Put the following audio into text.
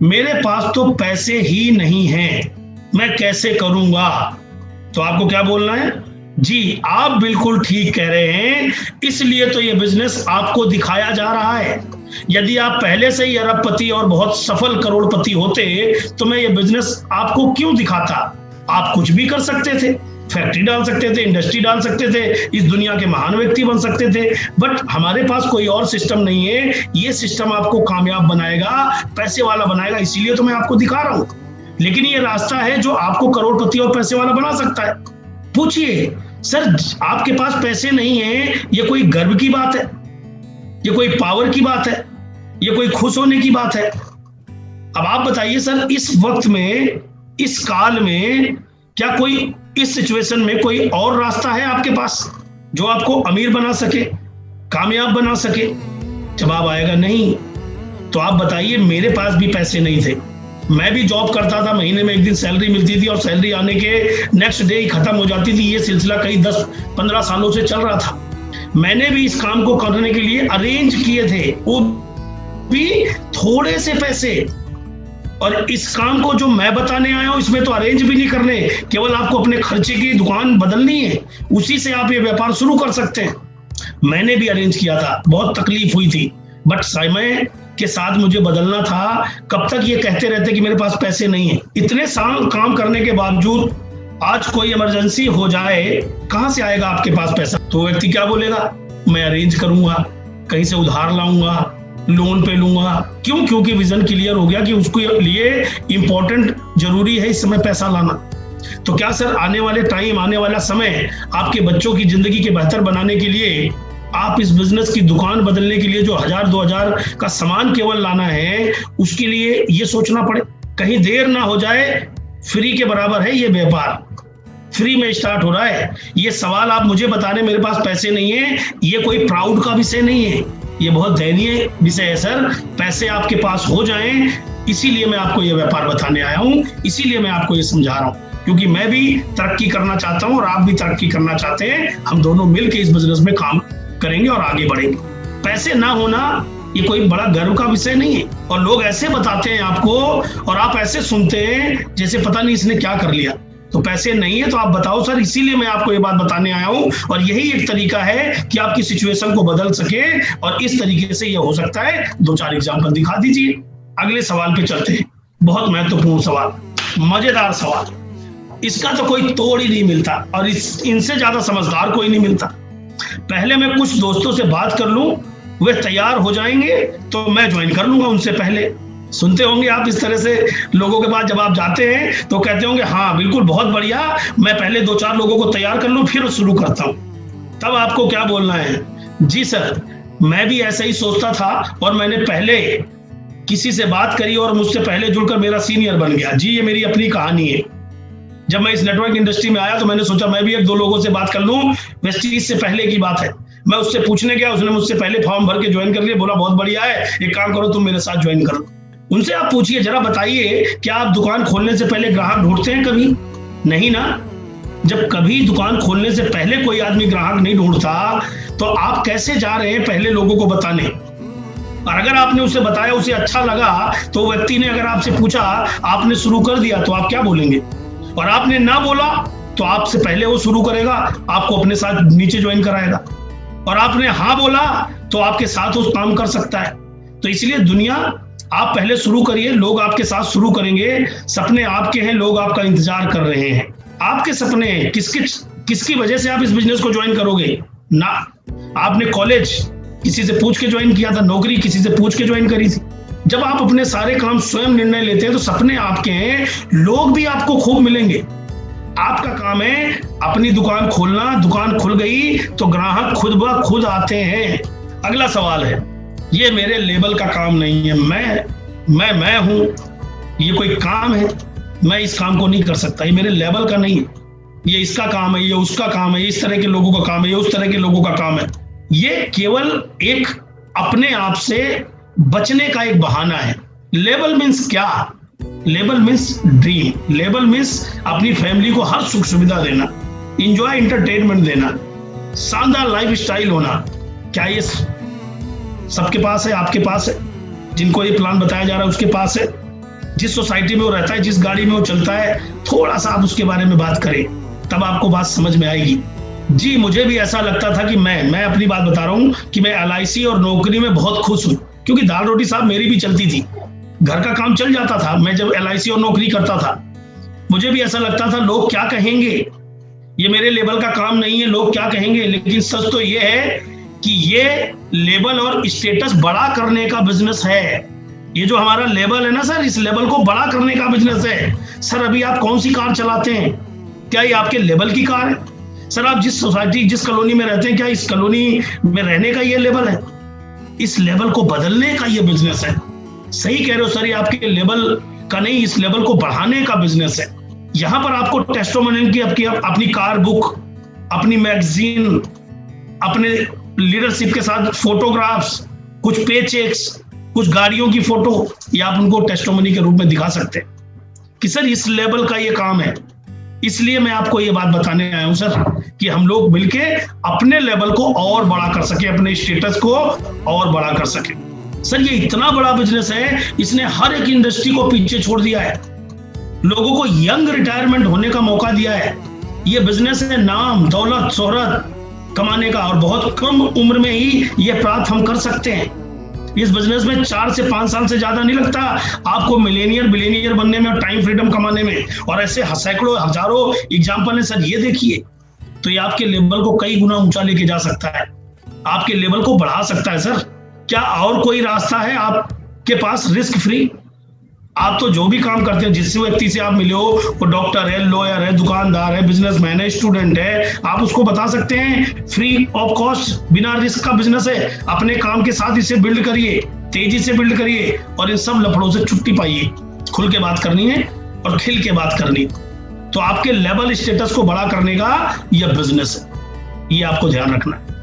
मेरे पास तो पैसे ही नहीं हैं, मैं कैसे करूंगा। तो आपको क्या बोलना है? जी, आप बिल्कुल ठीक कह रहे हैं, इसलिए तो ये बिजनेस आपको दिखाया जा रहा है। यदि आप पहले से ही अरबपति और बहुत सफल करोड़पति होते तो मैं ये बिजनेस आपको क्यों दिखाता। आप कुछ भी कर सकते थे, फैक्ट्री डाल सकते थे, इंडस्ट्री डाल सकते थे, इस दुनिया के महान व्यक्ति बन सकते थे, बट हमारे पास कोई और सिस्टम नहीं है। ये सिस्टम आपको कामयाब बनाएगा, पैसे वाला बनाएगा, इसीलिए तो मैं आपको दिखा रहा हूं। लेकिन ये रास्ता है जो आपको करोड़पति और पैसे वाला बना सकता है। पूछिए, सर आपके पास पैसे नहीं है, ये कोई गर्व की बात है? ये कोई पावर की बात है? ये कोई खुश होने की बात है? अब आप बताइए सर, इस वक्त में, इस काल में, क्या कोई इस सिचुएशन में कोई और रास्ता है आपके पास जो आपको अमीर बना सके, कामयाब बना सके? जवाब आएगा नहीं। तो आप बताइए, मेरे पास भी पैसे नहीं थे, मैं भी जॉब करता था, महीने में एक दिन सैलरी मिलती थी और सैलरी आने के नेक्स्ट डे ही खत्म हो जाती थी। ये सिलसिला कई 10-15 सालों से चल रहा था। मैंने भी इस काम को करने के लिए अरेंज किए थे, वो भी थोड़े से पैसे। और इस काम को जो मैं बताने आया हूं, इसमें तो अरेंज भी नहीं करने, केवल आपको अपने खर्चे की दुकान बदलनी है, उसी से आप ये व्यापार शुरू कर सकते हैं। मैंने भी अरेंज किया था, बहुत तकलीफ हुई थी, बट समय के साथ मुझे बदलना था। कब तक ये कहते रहते कि मेरे पास पैसे नहीं है? इतने साल काम करने के बावजूद आज कोई इमरजेंसी हो जाए, कहां से आएगा आपके पास पैसा? तो व्यक्ति क्या बोलेगा? मैं अरेंज करूंगा, कहीं से उधार लाऊंगा, लोन पे लूंगा। क्यों? क्योंकि विजन क्लियर हो गया कि उसके लिए इंपॉर्टेंट, जरूरी है इस समय पैसा लाना। तो क्या सर, आने वाले टाइम, आने वाला समय आपके बच्चों की जिंदगी के बेहतर बनाने के लिए, आप इस बिजनेस की दुकान बदलने के लिए जो 1000-2000 का सामान केवल लाना है, उसके लिए ये सोचना पड़े? कहीं देर ना हो जाए। फ्री के बराबर है ये व्यापार, फ्री में स्टार्ट हो रहा है। ये सवाल आप मुझे बता रहे मेरे पास पैसे नहीं है, ये कोई प्राउड का विषय नहीं है, ये बहुत दयनीय विषय है सर। पैसे आपके पास हो जाएं, इसीलिए मैं आपको ये व्यापार बताने आया हूं, इसीलिए मैं आपको ये समझा रहा हूं, क्योंकि मैं भी तरक्की करना चाहता हूं और आप भी तरक्की करना चाहते हैं। हम दोनों मिलकर इस बिजनेस में काम करेंगे और आगे बढ़ेंगे। पैसे ना होना ये कोई बड़ा गर्व का विषय नहीं है। और लोग ऐसे बताते हैं आपको और आप ऐसे सुनते हैं जैसे पता नहीं इसने क्या कर लिया। तो पैसे नहीं है तो आप बताओ सर, इसीलिए मैं आपको ये बात बताने आया हूं। और यही एक तरीका है कि आपकी सिचुएशन को बदल सके, और इस तरीके से ये हो सकता है। 2-4 एग्जाम्पल दिखा दीजिए। अगले सवाल पे चलते हैं, बहुत महत्वपूर्ण सवाल, मजेदार सवाल, इसका तो कोई तोड़ ही नहीं मिलता और इनसे ज्यादा समझदार कोई नहीं मिलता। पहले मैं कुछ दोस्तों से बात कर लूं, वे तैयार हो जाएंगे तो मैं ज्वाइन कर लूंगा उनसे पहले। सुनते होंगे आप इस तरह से लोगों के पास जब आप जाते हैं तो कहते होंगे हाँ बिल्कुल बहुत बढ़िया, मैं पहले 2-4 लोगों को तैयार कर लूं फिर शुरू करता हूं। तब आपको क्या बोलना है? जी सर, मैं भी ऐसा ही सोचता था और मैंने पहले किसी से बात करी और मुझसे पहले जुड़कर मेरा सीनियर बन गया। जी, ये मेरी अपनी कहानी है। जब मैं इस नेटवर्क इंडस्ट्री में आया तो मैंने सोचा मैं भी 1-2 लोगों से बात कर लूं। वेस्टीज से पहले की बात है, मैं उससे पूछने गया, उसने मुझसे पहले फॉर्म भर के ज्वाइन कर लिया। बोला बहुत बढ़िया है, एक काम करो तुम मेरे साथ ज्वाइन करो। उनसे आप पूछिए, जरा बताइए क्या आप दुकान खोलने से पहले ग्राहक ढूंढते हैं कभी? नहीं ना। जब कभी दुकान खोलने से पहले कोई आदमी ग्राहक नहीं ढूंढता तो आप कैसे जा रहे हैं पहले लोगों को बताने? और अगर आपने उसे बताया, उसे अच्छा लगा, तो व्यक्ति ने अगर आपसे पूछा, आपने शुरू कर दिया, तो आप क्या बोलेंगे? और आपने ना बोला तो आपसे पहले वो शुरू करेगा, आपको अपने साथ नीचे ज्वाइन कराएगा। और आपने हाँ बोला तो आपके साथ वो काम कर सकता है। तो इसलिए दुनिया, आप पहले शुरू करिए, लोग आपके साथ शुरू करेंगे। सपने आपके हैं, लोग आपका इंतजार कर रहे हैं। आपके सपने किसकी वजह से आप इस बिजनेस को ज्वाइन करोगे? ना आपने कॉलेज किसी से पूछ के ज्वाइन किया था, नौकरी किसी से पूछ के ज्वाइन करी थी। जब आप अपने सारे काम स्वयं निर्णय लेते हैं तो सपने आपके हैं, लोग भी आपको खूब मिलेंगे। आपका काम है अपनी दुकान खोलना। दुकान खुल गई तो ग्राहक खुद ब खुद आते हैं। अगला सवाल है, ये मेरे लेवल का काम नहीं है, मैं हूं, ये कोई काम है, मैं इस काम को नहीं कर सकता, ये मेरे लेवल का नहीं है, ये इसका काम है, ये उसका काम है, ये इस तरह के लोगों का काम है, ये उस तरह के लोगों का काम है। ये केवल एक अपने आप से बचने का एक बहाना है। लेवल मीन्स क्या? Level means dream. Level means अपनी फैमिली को हर सुख सुविधा देना, इंजॉय एंटरटेनमेंट देना, शानदार लाइफ स्टाइल होना। क्या ये सबके पास है? आपके पास है? जिनको ये प्लान बताया जा रहा है उसके पास है? जिस सोसाइटी में वो रहता है, जिस गाड़ी में वो चलता है, थोड़ा सा आप उसके बारे में बात करें, तब आपको बात समझ में आएगी। जी मुझे भी ऐसा लगता था कि मैं अपनी बात बता रहा हूँ कि मैं LIC और नौकरी में बहुत खुश हूँ, क्योंकि दाल रोटी साहब मेरी भी चलती थी, घर का काम चल जाता था। मैं जब LIC और नौकरी करता था, मुझे भी ऐसा लगता था लोग क्या कहेंगे, ये मेरे लेवल का काम नहीं है, लोग क्या कहेंगे। लेकिन सच तो ये है कि ये लेवल और स्टेटस बड़ा करने का बिजनेस है। ये जो हमारा लेवल है ना सर, इस लेवल को बड़ा करने का बिजनेस है। सर अभी आप कौन सी कार चलाते हैं? क्या ये आपके लेवल की कार है? सर आप जिस सोसाइटी, जिस कॉलोनी में रहते हैं, क्या इस कॉलोनी में रहने का ये लेवल है? इस लेवल को बदलने का ये बिजनेस है। सही कह रहे हो सर, ये आपके लेवल का नहीं, इस लेवल को बढ़ाने का बिजनेस है। यहां पर आपको टेस्टिमोनियल की अपनी कार बुक, अपनी मैगजीन, अपने लीडरशिप के साथ फोटोग्राफ्स, कुछ पे चेक्स, कुछ गाड़ियों की फोटो, या आप उनको टेस्टिमोनी के रूप में दिखा सकते हैं कि सर इस लेवल का ये काम है। इसलिए मैं आपको ये बात बताने आया हूं सर कि हम लोग मिलके अपने लेवल को और बड़ा कर सके, अपने स्टेटस को और बड़ा कर सके। सर ये इतना बड़ा बिजनेस है, इसने हर एक इंडस्ट्री को पीछे छोड़ दिया है, लोगों को यंग रिटायरमेंट होने का मौका दिया है। ये बिजनेस है नाम, दौलत, शोहरत कमाने का, और बहुत कम उम्र में ही ये प्राप्त हम कर सकते हैं। इस बिजनेस में 4 से 5 साल से ज्यादा नहीं लगता आपको मिलेनियर बिलियनियर बनने में और टाइम फ्रीडम कमाने में। और ऐसे सैकड़ों हजारों एग्जाम्पल है सर, ये देखिए। तो ये आपके लेवल को कई गुना ऊंचा लेके जा सकता है, आपके लेवल को बढ़ा सकता है सर। क्या और कोई रास्ता है आपके पास रिस्क फ्री? आप तो जो भी काम करते हैं, जिस व्यक्ति से आप मिले हो, वो डॉक्टर है, लॉयर है, दुकानदार है, बिजनेसमैन है, स्टूडेंट है, आप उसको बता सकते हैं फ्री ऑफ कॉस्ट, बिना रिस्क का बिजनेस है। अपने काम के साथ इसे बिल्ड करिए, तेजी से बिल्ड करिए, और इन सब लफड़ों से छुट्टी पाइए। खुल के बात करनी है और खिल के बात करनी है। तो आपके लेवल स्टेटस को बड़ा करने का यह बिजनेस है, ये आपको ध्यान रखना है।